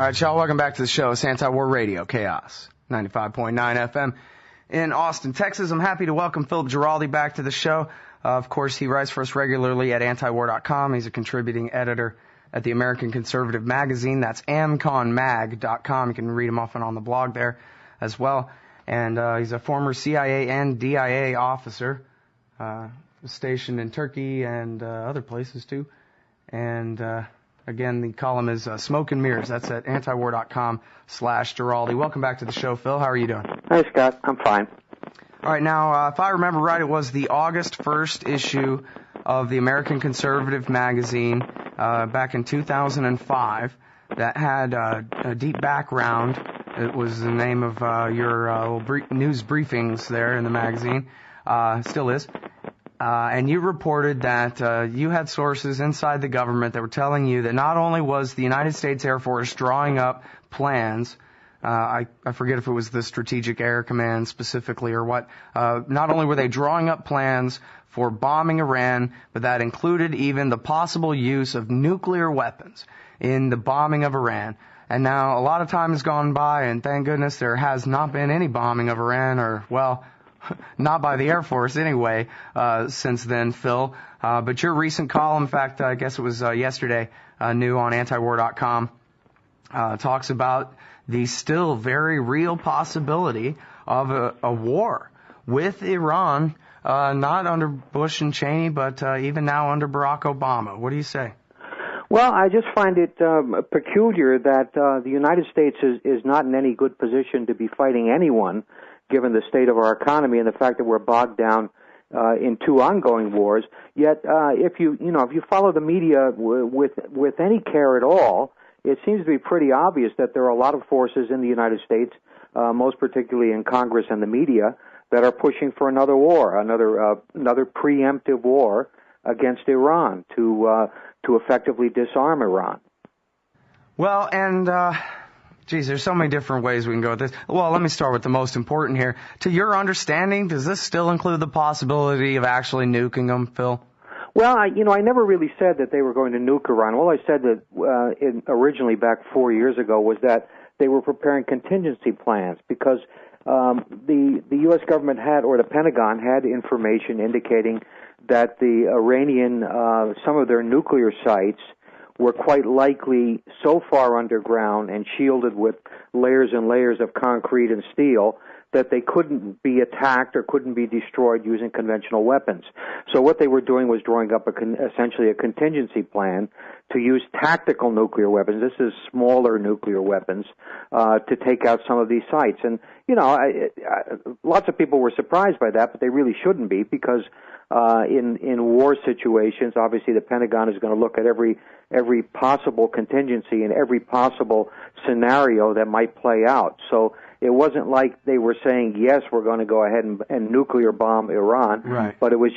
All right, y'all, welcome back to the show. It's Anti-War Radio, Chaos, 95.9 FM in Austin, Texas. I'm happy to welcome Philip Giraldi back to the show. Of course, he writes for us regularly at antiwar.com. He's a contributing editor at the American Conservative magazine. That's amconmag.com. You can read him often on the blog there as well. And he's a former CIA and DIA officer, stationed in Turkey and other places too. And again, the column is Smoke and Mirrors. That's at antiwar.com/Giraldi. Welcome back to the show, Phil. How are you doing? Hi, Scott. I'm fine. All right, now, if I remember right, it was the August 1st issue of the American Conservative magazine back in 2005 that had a deep background. It was the name of your news briefings there in the magazine. Still is. And you reported that you had sources inside the government that were telling you that not only was the United States Air Force drawing up plans, I forget if it was the Strategic Air Command specifically or what, not only were they drawing up plans for bombing Iran, but that included even the possible use of nuclear weapons in the bombing of Iran. And now a lot of time has gone by, and thank goodness there has not been any bombing of Iran, or, well, not by the Air Force anyway, since then, Phil. But your recent column, in fact, I guess it was yesterday, new on antiwar.com, talks about the still very real possibility of a war with Iran, not under Bush and Cheney, but even now under Barack Obama. What do you say? Well, I just find it peculiar that the United States is not in any good position to be fighting anyone, given the state of our economy and the fact that we're bogged down in two ongoing wars. Yet, if you follow the media with any care at all, it seems to be pretty obvious that there are a lot of forces in the United States, most particularly in Congress and the media, that are pushing for another war, another preemptive war against Iran to effectively disarm Iran. Well, and geez, there's so many different ways we can go with this. Well, let me start with the most important here. To your understanding, does this still include the possibility of actually nuking them, Phil? Well, I never really said that they were going to nuke Iran. All I said that originally back 4 years ago was that they were preparing contingency plans because the U.S. government had, or the Pentagon had, information indicating that the Iranian, some of their nuclear sites were quite likely so far underground and shielded with layers and layers of concrete and steel that they couldn't be attacked or couldn't be destroyed using conventional weapons. So what they were doing was drawing up essentially a contingency plan to use tactical nuclear weapons. This is smaller nuclear weapons to take out some of these sites. And, lots of people were surprised by that, but they really shouldn't be because in war situations, obviously the Pentagon is going to look at every possible contingency and every possible scenario that might play out. So it wasn't like they were saying, yes, we're going to go ahead and nuclear bomb Iran, right. But it was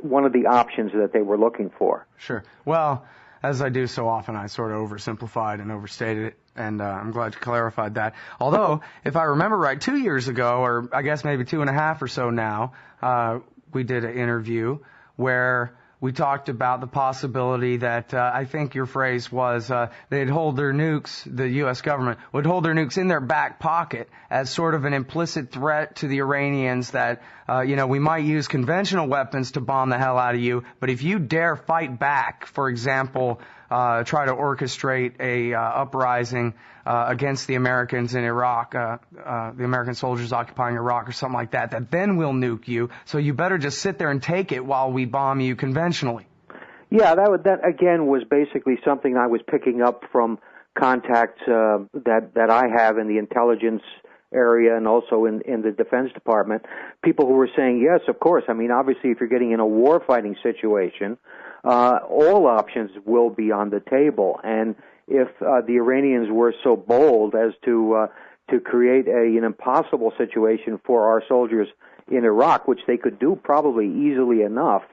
one of the options that they were looking for. Sure. Well, as I do so often, I sort of oversimplified and overstated it, and I'm glad you clarified that. Although, if I remember right, 2 years ago, or I guess maybe 2.5 or so now, we did an interview where we talked about the possibility that I think your phrase was they'd hold their nukes, the U.S. government would hold their nukes in their back pocket as sort of an implicit threat to the Iranians that, we might use conventional weapons to bomb the hell out of you, but if you dare fight back, for example, try to orchestrate a uprising against the Americans in Iraq, the American soldiers occupying Iraq or something like that, then we'll nuke you. So you better just sit there and take it while we bomb you conventionally. Yeah, that again was basically something I was picking up from contacts that I have in the intelligence area and also in the Defense Department. People who were saying, yes, of course. I mean, obviously, if you're getting in a war-fighting situation, all options will be on the table. And if the Iranians were so bold as to create an impossible situation for our soldiers in Iraq, which they could do probably easily enough,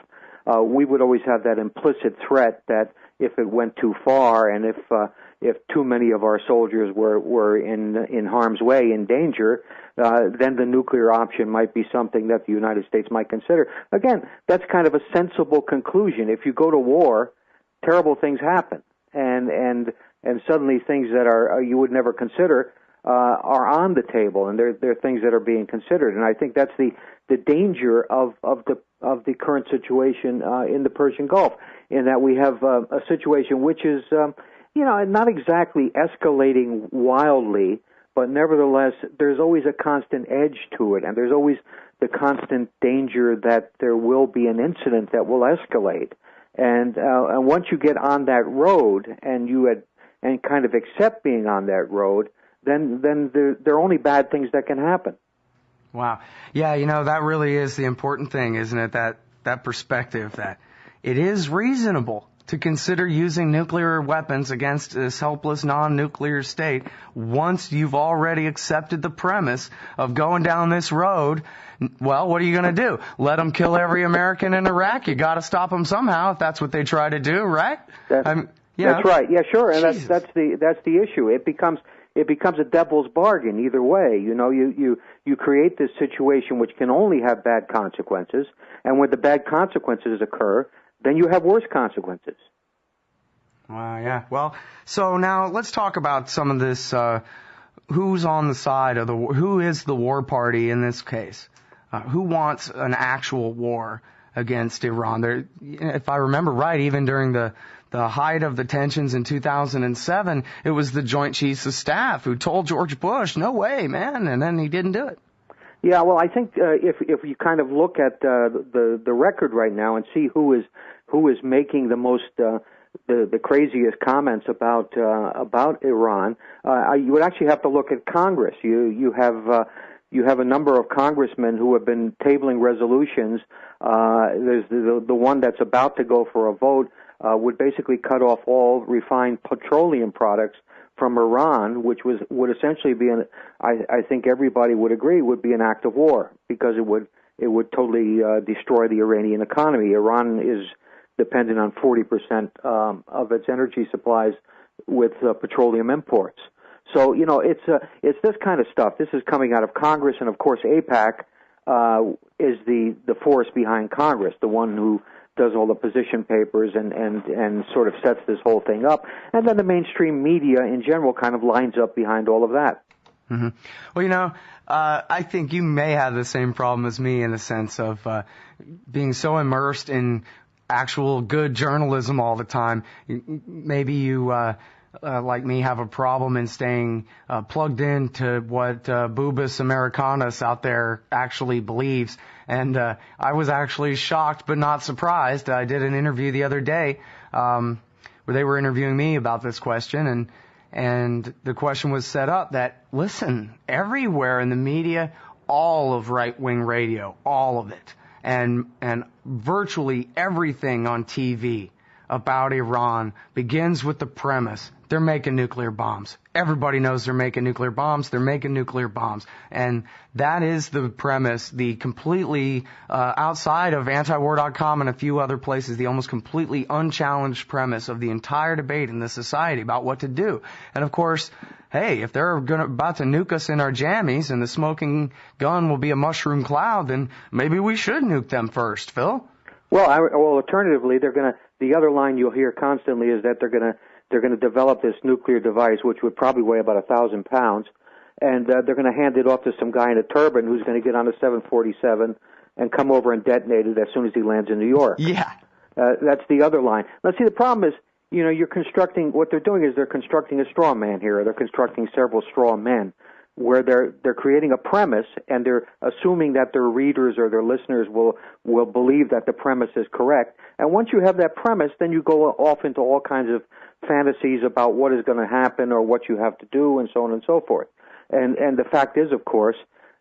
we would always have that implicit threat that if it went too far and if too many of our soldiers were in harm's way, in danger, then the nuclear option might be something that the United States might consider. Again, that's kind of a sensible conclusion. If you go to war, terrible things happen. and suddenly things that are you would never consider are on the table, and they're things that are being considered. And I think that's the danger of the current situation in the Persian Gulf, in that we have a situation which is not exactly escalating wildly, but nevertheless there's always a constant edge to it, and there's always the constant danger that there will be an incident that will escalate. And once you get on that road and kind of accept being on that road, then there are only bad things that can happen. Wow. Yeah, that really is the important thing, isn't it? That perspective that it is reasonable to consider using nuclear weapons against this helpless non-nuclear state once you've already accepted the premise of going down this road. Well, what are you going to do? Let them kill every American in Iraq? You got to stop them somehow if that's what they try to do, right? That's right. Yeah, sure. And that's the issue. It becomes a devil's bargain either way. You create this situation which can only have bad consequences, and when the bad consequences occur, then you have worse consequences. Yeah. Well, so now let's talk about some of this. Who's on the side of who is the war party in this case? Who wants an actual war against Iran? If I remember right, even during the height of the tensions in 2007, it was the Joint Chiefs of Staff who told George Bush, "No way, man," and then he didn't do it. Yeah, well, I think if you kind of look at the record right now and see who is making the most the craziest comments about Iran, you would actually have to look at Congress. You have a number of congressmen who have been tabling resolutions. There's the one that's about to go for a vote would basically cut off all refined petroleum products from Iran, which would essentially be I think everybody would agree would be an act of war, because it would totally destroy the Iranian economy. Iran is dependent on 40% of its energy supplies with petroleum imports. So it's this kind of stuff. This is coming out of Congress, and of course AIPAC is the force behind Congress, the one who does all the position papers and sort of sets this whole thing up. And then the mainstream media in general kind of lines up behind all of that. Mm-hmm. Well, I think you may have the same problem as me in the sense of being so immersed in actual good journalism all the time. Maybe you, like me, have a problem in staying plugged into what Bubis Americanus out there actually believes. And I was actually shocked but not surprised. I did an interview the other day where they were interviewing me about this question, and the question was set up that, listen, everywhere in the media, all of right-wing radio, all of it, and virtually everything on TV about Iran begins with the premise they're making nuclear bombs. Everybody knows they're making nuclear bombs. They're making nuclear bombs. And that is the premise, the completely, outside of antiwar.com and a few other places, the almost completely unchallenged premise of the entire debate in this society about what to do. And of course, hey, if they're about to nuke us in our jammies and the smoking gun will be a mushroom cloud, then maybe we should nuke them first, Phil. Well, alternatively, the other line you'll hear constantly is that they're going to develop this nuclear device, which would probably weigh about 1,000 pounds, and they're going to hand it off to some guy in a turban who's going to get on a 747 and come over and detonate it as soon as he lands in New York. Yeah. That's the other line. Now, see, the problem is, you're constructing, what they're doing is they're constructing a straw man here. They're constructing several straw men where they're creating a premise, and they're assuming that their readers or their listeners will believe that the premise is correct. And once you have that premise, then you go off into all kinds of fantasies about what is going to happen or what you have to do, and so on and so forth. And the fact is, of course,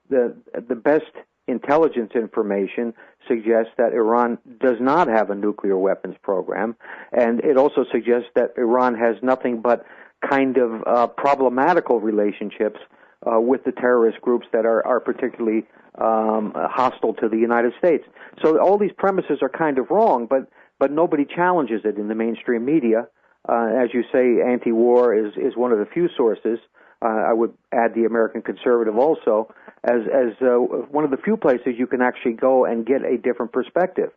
the best intelligence information suggests that Iran does not have a nuclear weapons program, and it also suggests that Iran has nothing but kind of problematical relationships with the terrorist groups that are particularly hostile to the United States. So all these premises are kind of wrong, but nobody challenges it in the mainstream media. As you say, anti-war is one of the few sources. I would add the American Conservative also as one of the few places you can actually go and get a different perspective.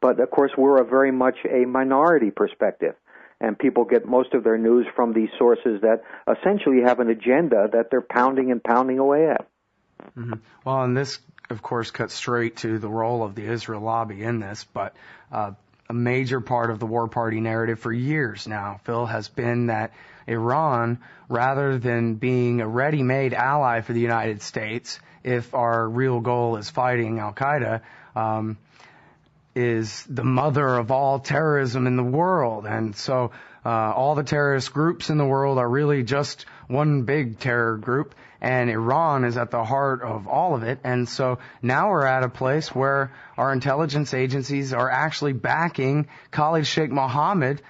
But of course, we're very much a minority perspective, and people get most of their news from these sources that essentially have an agenda that they're pounding and pounding away at. Mm-hmm. Well, and this, of course, cuts straight to the role of the Israel lobby in this, but a major part of the war party narrative for years now, Phil, has been that Iran, rather than being a ready-made ally for the United States, if our real goal is fighting al-Qaeda, is the mother of all terrorism in the world. And so all the terrorist groups in the world are really just one big terror group, and Iran is at the heart of all of it. And so now we're at a place where our intelligence agencies are actually backing Khalid Sheikh Mohammed,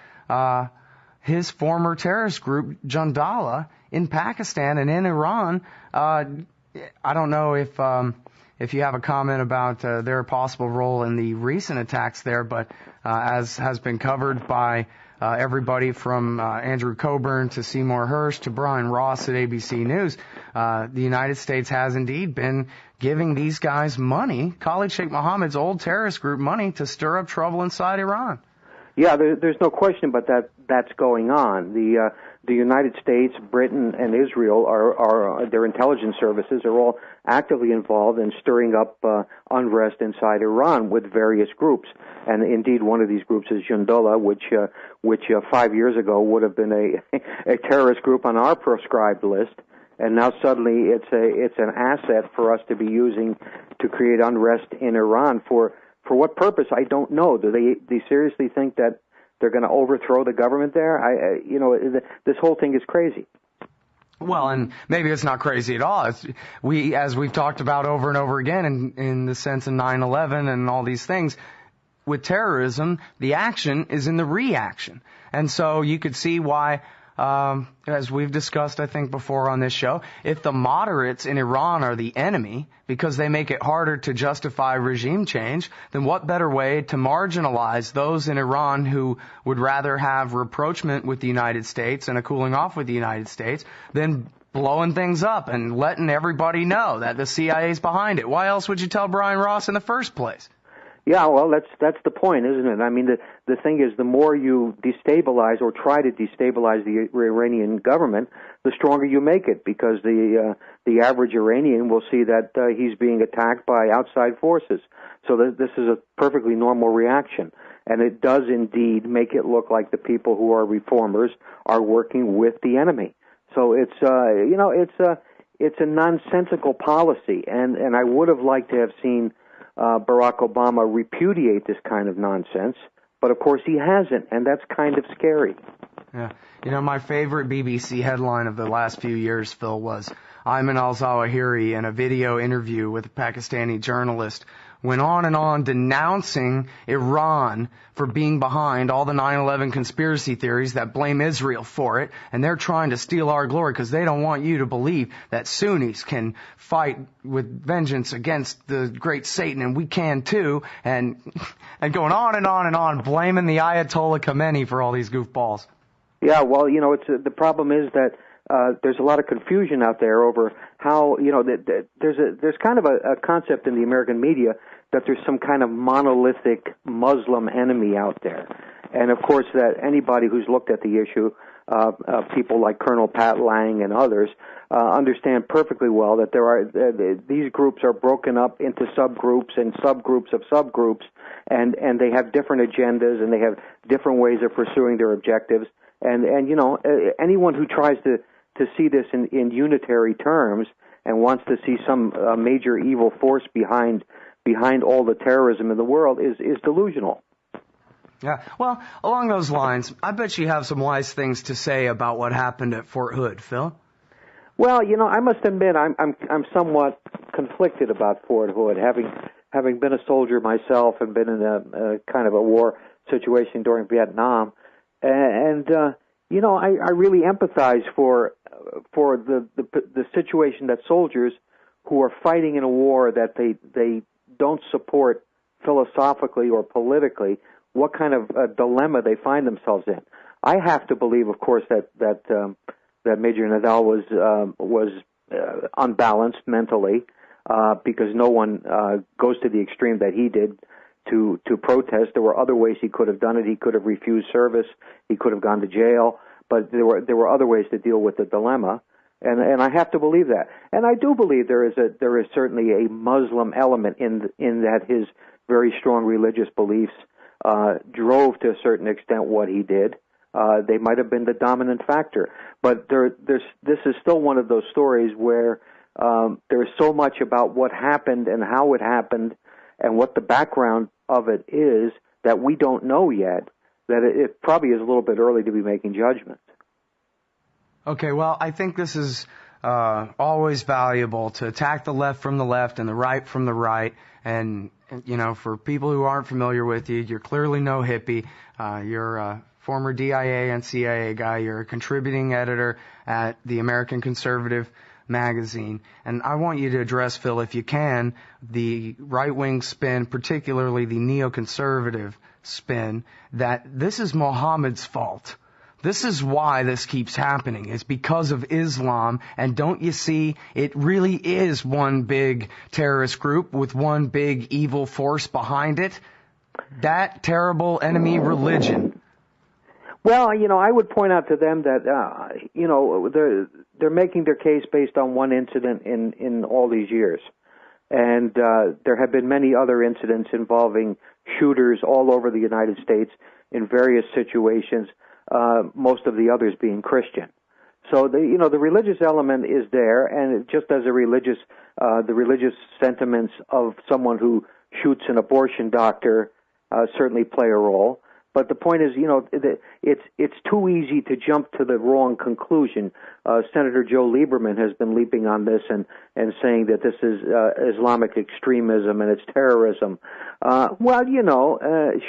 his former terrorist group, Jandala, in Pakistan and in Iran. I don't know if you have a comment about their possible role in the recent attacks there, but as has been covered by everybody from Andrew Coburn to Seymour Hersh to Brian Ross at ABC News, the United States has indeed been giving these guys money, Khalid Sheikh Mohammed's old terrorist group, money to stir up trouble inside Iran. Yeah, there's no question but that's going on. The United States, Britain, and Israel are their intelligence services are all actively involved in stirring up unrest inside Iran with various groups. And indeed, one of these groups is Jandala, which 5 years ago would have been a terrorist group on our proscribed list. And now suddenly it's an asset for us to be using to create unrest in Iran. For what purpose, I don't know. Do they seriously think that they're going to overthrow the government there? This whole thing is crazy. Well, and maybe it's not crazy at all. As we've talked about over and over again in the sense of 9/11 and all these things, with terrorism, the action is in the reaction. And so you could see why, as we've discussed, I think, before on this show, if the moderates in Iran are the enemy because they make it harder to justify regime change, then what better way to marginalize those in Iran who would rather have rapprochement with the United States and a cooling off with the United States than blowing things up and letting everybody know that the CIA is behind it? Why else would you tell Brian Ross in the first place? Yeah, well, that's the point, isn't it? I mean, the thing is, the more you destabilize or try to destabilize the Iranian government, the stronger you make it, because the average Iranian will see that he's being attacked by outside forces. So this is a perfectly normal reaction, and it does indeed make it look like the people who are reformers are working with the enemy. So it's a nonsensical policy, and I would have liked to have seen Barack Obama repudiate this kind of nonsense, but of course he hasn't, and that's kind of scary. Yeah. My favorite BBC headline of the last few years, Phil, was Ayman al-Zawahiri in a video interview with a Pakistani journalist went on and on denouncing Iran for being behind all the 9/11 conspiracy theories that blame Israel for it, and they're trying to steal our glory because they don't want you to believe that Sunnis can fight with vengeance against the great Satan, and we can too, and going on and on and on, blaming the Ayatollah Khomeini for all these goofballs. Yeah, well, the problem is that there's a lot of confusion out there over how, there's kind of a concept in the American media that there's some kind of monolithic Muslim enemy out there. And of course that anybody who's looked at the issue, people like Colonel Pat Lang and others, understand perfectly well that these groups are broken up into subgroups and subgroups of subgroups, and they have different agendas and they have different ways of pursuing their objectives. And anyone who tries to see this in unitary terms and wants to see some major evil force behind all the terrorism in the world is delusional. Yeah. Well, along those lines, I bet you have some wise things to say about what happened at Fort Hood, Phil. Well, I must admit I'm somewhat conflicted about Fort Hood, having been a soldier myself and been in a kind of a war situation during Vietnam. And I really empathize for the situation that soldiers who are fighting in a war that they don't support philosophically or politically, what kind of dilemma they find themselves in. I have to believe, of course, that Major Nadal was unbalanced mentally, because no one goes to the extreme that he did to protest. There were other ways he could have done it. He could have refused service. He could have gone to jail. But there were other ways to deal with the dilemma, and I have to believe that. And I do believe there is certainly a Muslim element in that his very strong religious beliefs drove to a certain extent what he did. They might have been the dominant factor, but this is still one of those stories where there's so much about what happened and how it happened and what the background of it is that we don't know yet, that it probably is a little bit early to be making judgments. Okay, well, I think this is always valuable to attack the left from the left and the right from the right. And you know, for people who aren't familiar with you, you're clearly no hippie. You're a former DIA and CIA guy. You're a contributing editor at the American Conservative magazine. And I want you to address, Phil, if you can, the right-wing spin, particularly the neoconservative spin, that this is Muhammad's fault. This is why this keeps happening. It's because of Islam. And don't you see, it really is one big terrorist group with one big evil force behind it. That terrible enemy religion. Well, you know, I would point out to them that, you know, they're making their case based on one incident in all these years. And there have been many other incidents involving shooters all over the United States in various situations, most of the others being Christian. So the religious element is there, and just as the religious sentiments of someone who shoots an abortion doctor certainly play a role. But the point is, you know, it's too easy to jump to the wrong conclusion. Senator Joe Lieberman has been leaping on this and saying that this is Islamic extremism and it's terrorism. Well, you know,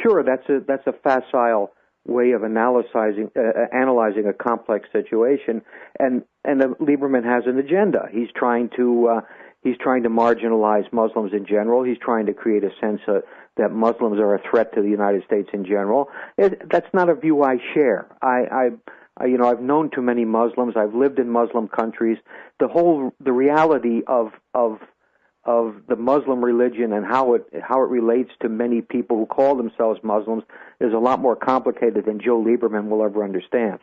sure, that's a facile way of analyzing a complex situation, and Lieberman has an agenda. He's trying to marginalize Muslims in general. He's trying to create a sense that Muslims are a threat to the United States in general. That's not a view I share. I've known too many Muslims. I've lived in Muslim countries. The reality of the Muslim religion and how it relates to many people who call themselves Muslims is a lot more complicated than Joe Lieberman will ever understand.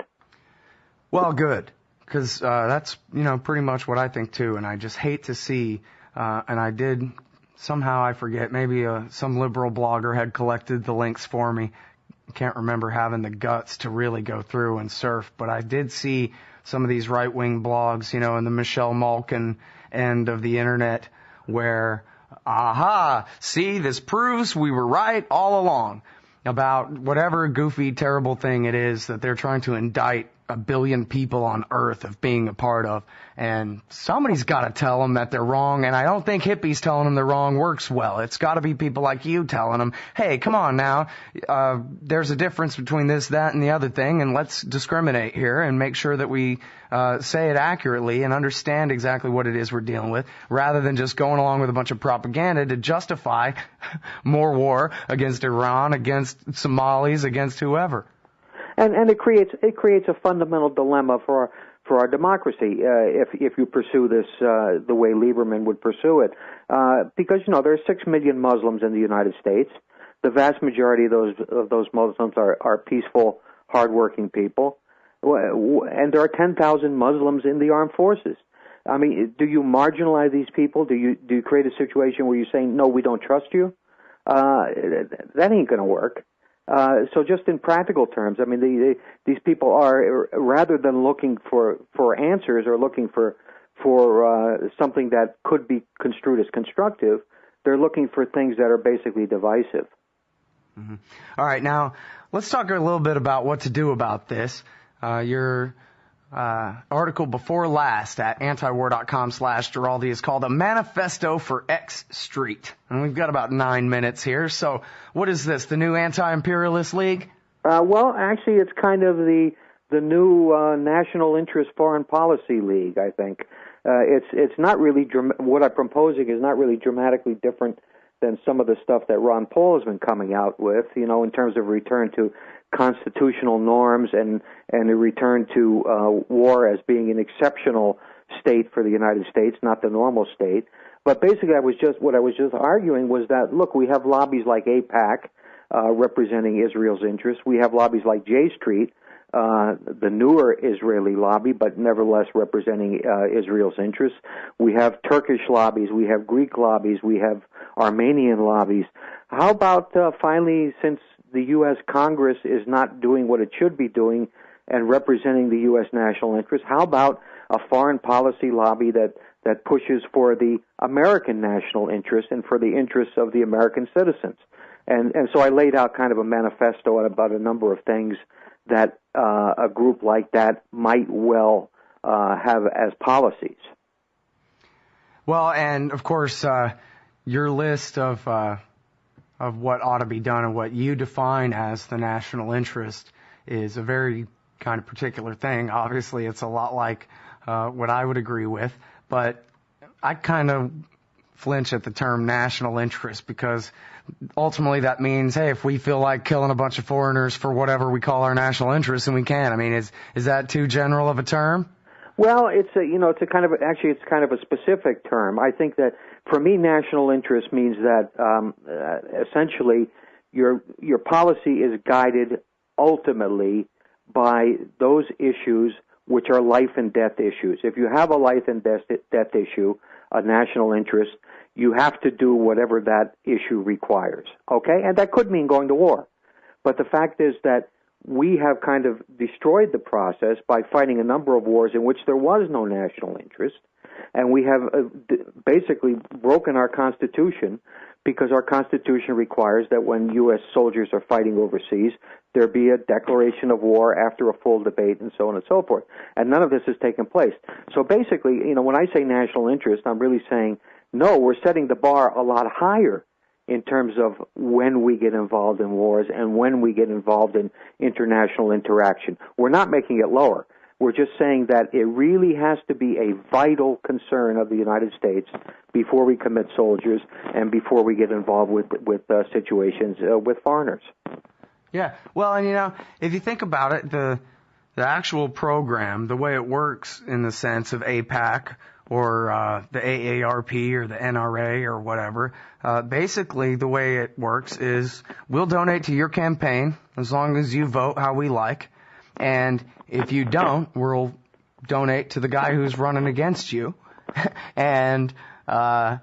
Well, good, because that's, you know, pretty much what I think too, and I just hate to see, and I did, somehow I forget, maybe some liberal blogger had collected the links for me. Can't remember having the guts to really go through and surf, but I did see some of these right-wing blogs, you know, in the Michelle Malkin end of the internet, where, aha, see, this proves we were right all along about whatever goofy, terrible thing it is that they're trying to indict 1 billion people on Earth of being a part of. And somebody's got to tell them that they're wrong, and I don't think hippies telling them they're wrong works well. It's got to be people like you telling them, hey, come on now, there's a difference between this, that, and the other thing, and let's discriminate here and make sure that we say it accurately and understand exactly what it is we're dealing with, rather than just going along with a bunch of propaganda to justify more war against Iran, against Somalis, against whoever. And it creates a fundamental dilemma for our democracy if you pursue this the way Lieberman would pursue it, because you know there are 6 million Muslims in the United States. The vast majority of those Muslims are peaceful, hardworking people, and there are 10,000 Muslims in the armed forces. I mean, do you marginalize these people? Do you create a situation where you're saying no, we don't trust you? That ain't going to work. So just in practical terms, I mean, these people are, rather than looking for answers or looking for something that could be construed as constructive, they're looking for things that are basically divisive. Mm-hmm. All right, now let's talk a little bit about what to do about this. Your article before last at antiwar.com/Giraldi is called A Manifesto for X Street. And we've got about 9 minutes here. So what is this, the new Anti-Imperialist League? Well, actually, it's kind of the new National Interest Foreign Policy League, I think. It's not really, what I'm proposing is not really dramatically different than some of the stuff that Ron Paul has been coming out with, you know, in terms of return to constitutional norms and a return to war as being an exceptional state for the United States, not the normal state. But basically, what I was just arguing was that, look, we have lobbies like AIPAC representing Israel's interests. We have lobbies like J Street, the newer Israeli lobby, but nevertheless representing Israel's interests. We have Turkish lobbies. We have Greek lobbies. We have Armenian lobbies. How about finally, since the U.S. Congress is not doing what it should be doing and representing the U.S. national interest, how about a foreign policy lobby that pushes for the American national interest and for the interests of the American citizens? And so I laid out kind of a manifesto about a number of things that a group like that might well have as policies. Well, and of course, your list of what ought to be done and what you define as the national interest is a very kind of particular thing. Obviously, it's a lot like what I would agree with, but I kind of flinch at the term national interest because ultimately that means, hey, if we feel like killing a bunch of foreigners for whatever we call our national interest, then we can. I mean, is that too general of a term? Well, it's kind of a specific term. I think that for me, national interest means that essentially your policy is guided ultimately by those issues which are life and death issues. If you have a life and death issue, a national interest, you have to do whatever that issue requires. Okay? And that could mean going to war. But the fact is that we have kind of destroyed the process by fighting a number of wars in which there was no national interest, and we have basically broken our Constitution because our Constitution requires that when U.S. soldiers are fighting overseas, there be a declaration of war after a full debate and so on and so forth. And none of this has taken place. So basically, when I say national interest, I'm really saying, no, we're setting the bar a lot higher in terms of when we get involved in wars and when we get involved in international interaction. We're not making it lower. We're just saying that it really has to be a vital concern of the United States before we commit soldiers and before we get involved with situations with foreigners. Yeah. Well, and if you think about it, the actual program, the way it works in the sense of AIPAC or the AARP or the NRA or whatever, basically the way it works is we'll donate to your campaign as long as you vote how we like. And if you don't, we'll donate to the guy who's running against you. And I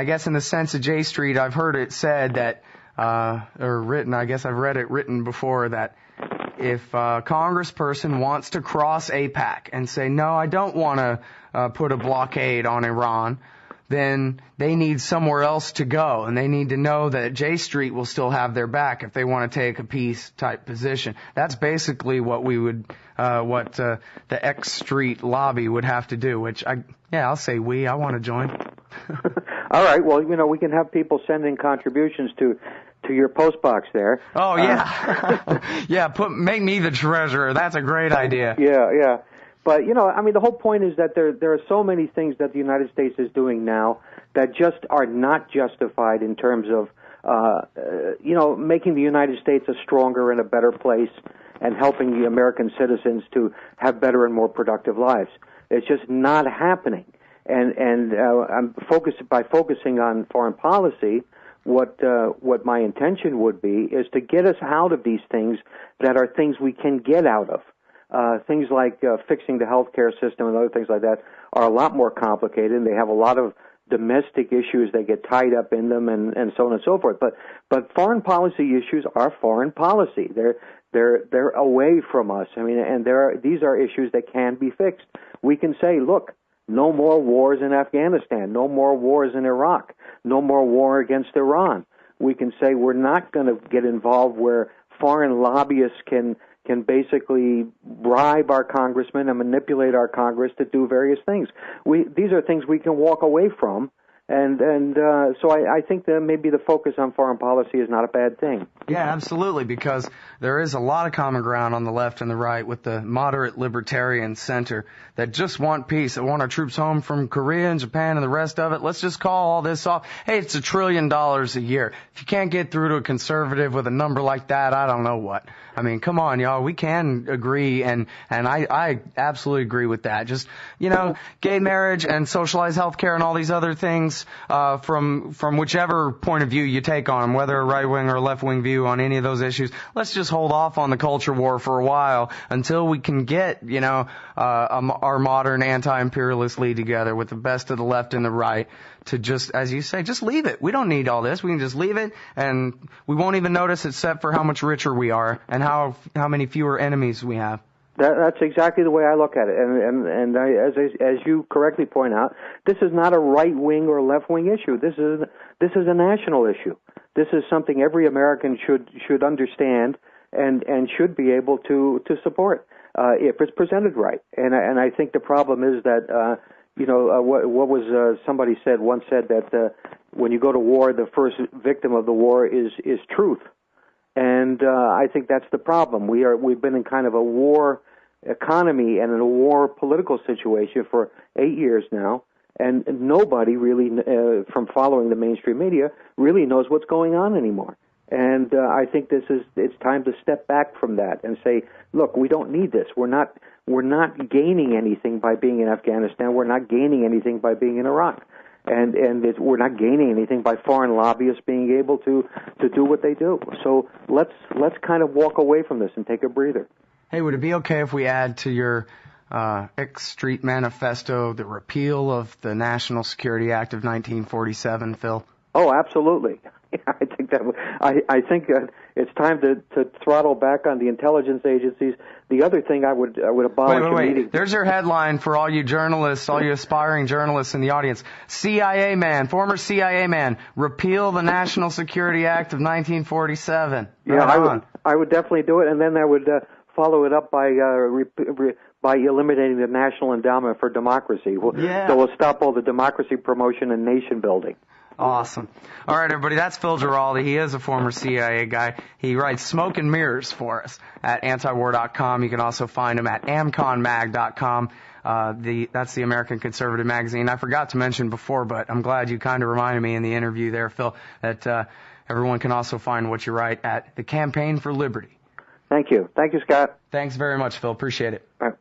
guess in the sense of J Street, I've heard it said that, or written, I guess I've read it written before, that if a congressperson wants to cross AIPAC and say, no, I don't want to put a blockade on Iran, then they need somewhere else to go, and they need to know that J Street will still have their back if they want to take a peace-type position. That's basically what we would, the X Street lobby would have to do, which I'll say I want to join. All right, well, we can have people send in contributions to your post box there. Oh, yeah. Yeah, make me the treasurer. That's a great idea. Yeah. But, the whole point is that there are so many things that the United States is doing now that just are not justified in terms of, making the United States a stronger and a better place and helping the American citizens to have better and more productive lives. It's just not happening. And I'm focusing on foreign policy, what my intention would be is to get us out of these things that are things we can get out of. Things like fixing the healthcare system and other things like that are a lot more complicated, and they have a lot of domestic issues that get tied up in them, and so on and so forth. But foreign policy issues are foreign policy. They're away from us. And these are issues that can be fixed. We can say, look, no more wars in Afghanistan, no more wars in Iraq, no more war against Iran. We can say we're not going to get involved where foreign lobbyists can basically bribe our congressmen and manipulate our Congress to do various things. These are things we can walk away from, and so I think that maybe the focus on foreign policy is not a bad thing. Yeah, absolutely, because there is a lot of common ground on the left and the right with the moderate libertarian center that just want peace, that want our troops home from Korea and Japan and the rest of it. Let's just call all this off. Hey, it's $1 trillion a year. If you can't get through to a conservative with a number like that, I don't know what. Come on, y'all. We can agree, and I absolutely agree with that. Just, gay marriage and socialized health care and all these other things, groups, from whichever point of view you take on them, whether a right-wing or left-wing view on any of those issues, let's just hold off on the culture war for a while until we can get, our modern anti-imperialist league together with the best of the left and the right to just, as you say, just leave it. We don't need all this. We can just leave it, and we won't even notice except for how much richer we are and how many fewer enemies we have. That's exactly the way I look at it, and as you correctly point out, this is not a right wing or left wing issue. This is a national issue. This is something every American should understand and should be able to support if it's presented right. And I think the problem is that what was somebody once said that when you go to war, the first victim of the war is truth. And I think that's the problem. We've been in kind of a war economy and in a war political situation for 8 years now, and nobody really, from following the mainstream media, really knows what's going on anymore. And I think it's time to step back from that and say, look, we don't need this. We're not gaining anything by being in Afghanistan. We're not gaining anything by being in Iraq. And we're not gaining anything by foreign lobbyists being able to do what they do. So let's kind of walk away from this and take a breather. Hey, would it be okay if we add to your X Street Manifesto the repeal of the National Security Act of 1947, Phil? Oh, absolutely. I think it's time to throttle back on the intelligence agencies. The other thing I would abolish Wait. There's your headline for all you journalists, all you aspiring journalists in the audience. Former CIA man, repeal the National Security Act of 1947. Yeah, I would definitely do it, and then I would follow it up by eliminating the National Endowment for Democracy. So we'll stop all the democracy promotion and nation building. Awesome. All right, everybody, that's Phil Giraldi. He is a former CIA guy. He writes Smoke and Mirrors for us at antiwar.com. You can also find him at amconmag.com. That's the American Conservative magazine. I forgot to mention before, but I'm glad you kind of reminded me in the interview there, Phil, that everyone can also find what you write at the Campaign for Liberty. Thank you. Thank you, Scott. Thanks very much, Phil. Appreciate it. All right.